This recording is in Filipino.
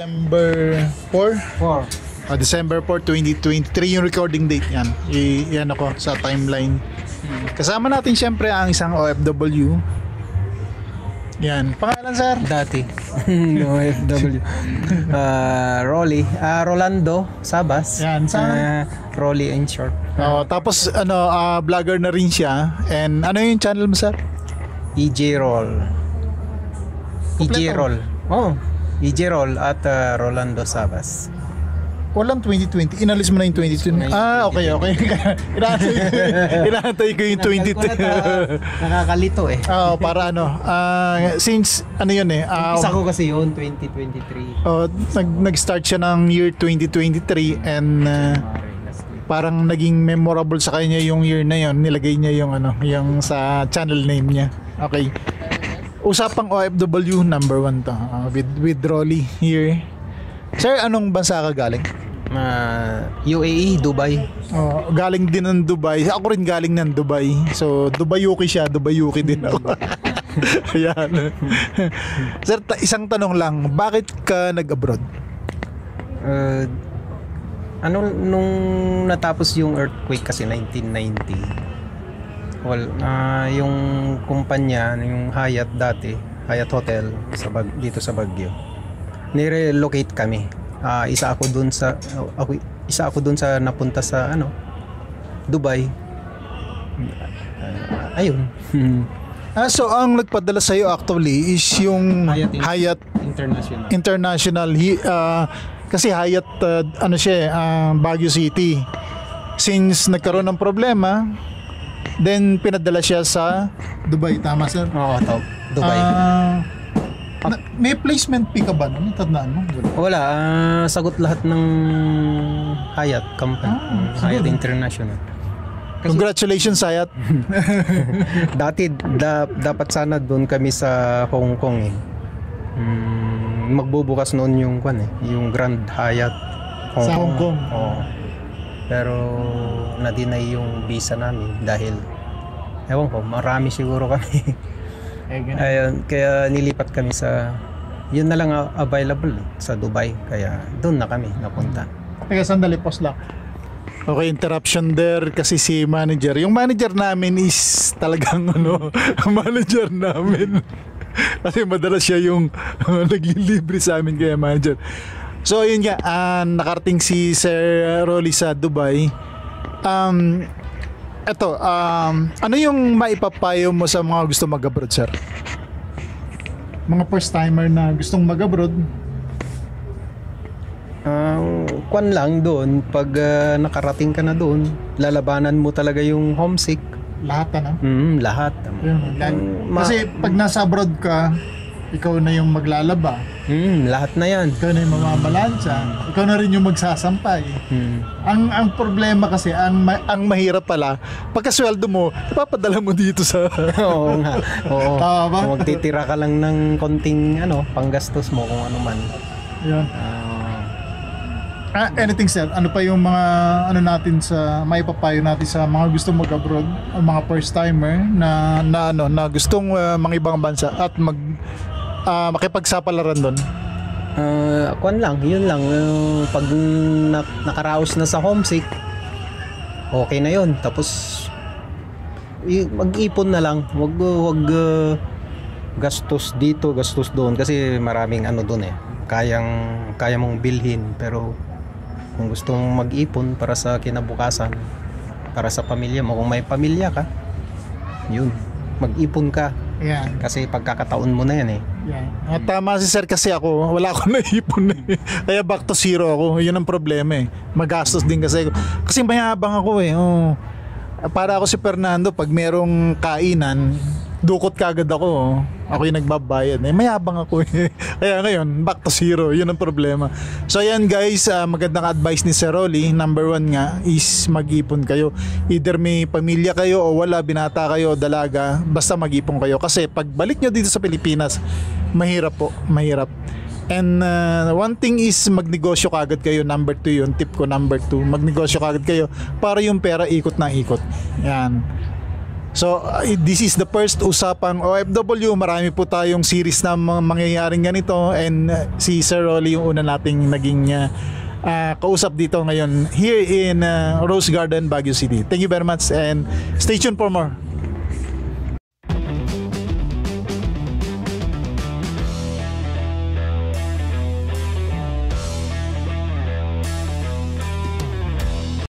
December 4? 4. December 4, 2023 yung recording date yan. Yan ako sa timeline. Kasama natin syempre ang isang OFW. Yan. Pangalan, sir? Dati. OFW. Rolando Sabas. Yan, Rolly in short. Tapos vlogger na rin siya. And ano yung channel mo, sir? EJ Roll. EJ Roll. EJ Roll at Rolando Sabas. Walang 2020. Inalis mo na yung 2020. Okay. Inaantay ko yung 2020. Nakakalito eh. Para since yun Isa ko kasi yun, 2023. Nag-start siya ng year 2023 and parang naging memorable sa kanya yung year na yun. Nilagay niya yung sa channel name niya. Okay. Usapang OFW number 1 to. With Rolly here. Sir, anong bansa ka galing? UAE, Dubai. Galing din ng Dubai. Ako rin galing ng Dubai. So, Dubayuki siya. Dubayuki din ako. Ayan. Sir, isang tanong lang. Bakit ka nag-abroad? Nung natapos yung earthquake kasi 1990. Yung kumpanya, yung Hyatt dati, Hyatt Hotel dito sa Baguio. Nirelocate kami. Isa ako dun sa napunta sa Dubai. Ayun. So ang nagpadala sa iyo actually is yung Hyatt International. Kasi Hyatt Baguio City. Since nagkaroon ng problema, then pinadala siya sa Dubai, tama, sir? Oo, Dubai. May placement fee ka ba? Tandaan mo? Wala. Sagot lahat ng Hyatt company. Hyatt International. Congratulations, Hyatt. Dati dapat sana doon kami sa Hong Kong eh. Magbubukas noon yung yung Grand Hyatt Hong Kong. Pero na-deny yung visa namin dahil ewan ko, marami siguro kami. Ayun, kaya nilipat kami yun na lang available sa Dubai, kaya doon na kami napunta. Teka, sandali, pause lang. Okay, interruption there kasi yung manager namin is talagang manager namin. Kasi madalas siya yung naglilibre sa amin, kaya manager. So yun nga, nakarating si Sir Rolly sa Dubai. Ano yung maipapayo mo sa mga gusto mag-abroad, sir? Mga first timer na gustong mag-abroad? Kwan lang doon, pag nakarating ka na doon, lalabanan mo talaga yung homesick. Lahat lahat. Kasi pag nasa abroad ka, ikaw na yung maglalaba. Lahat na yan. Ikaw na yung mamabalansa. Ikaw na rin yung magsasampay. Ang problema kasi, ang mahirap pala, pagkasweldo mo, ipapadala mo dito sa... Oo nga. Oo. Tama ba? Magtitira ka lang ng konting panggastos mo kung ano man. Yan. Anything, sir? Ano pa yung mga natin sa maipapayo natin sa mga gustong mag-abroad, o mga first timer na gustong ibang bansa at makipagsapalaran doon? Yun lang. Pag nakaraos na sa homesick, okay na yun. Tapos mag-ipon na lang. Wag gastos dito, gastos doon, kasi maraming doon eh. Kaya mong bilhin, pero kung gusto mong mag-ipon para sa kinabukasan, para sa pamilya mo, kung may pamilya ka, yun, mag-ipon ka. Yan. Kasi pagkakataon mo na yan eh. Yan. Tama si sir, kasi wala akong naipon eh. Kaya back to zero ako. Yun ang problema eh. Magastos din kasi. Kasi mayabang ako eh. Para ako si Fernando, pag merong kainan, dukot kagad ako. Ako yung nagbabayad. Mayabang ako eh. Kaya ngayon, back to zero. Yun ang problema. So ayan guys, magandang advice ni Sir Rolly. Number 1 nga is mag-ipon kayo. Either may pamilya kayo o wala, binata kayo o dalaga, basta mag-ipon kayo. Kasi pag balik nyo dito sa Pilipinas, mahirap po. Mahirap. And one thing is magnegosyo kagad kayo. Number 2 yun. Tip ko number 2. Magnegosyo kagad kayo para yung pera ikot na ikot. Yan. So this is the first usapang OFW. Marami po tayong series na mangyayaring ganito, and si Sir Rolly yung una nating naging kausap dito ngayon here in Rose Garden, Baguio City. Thank you very much and stay tuned for more.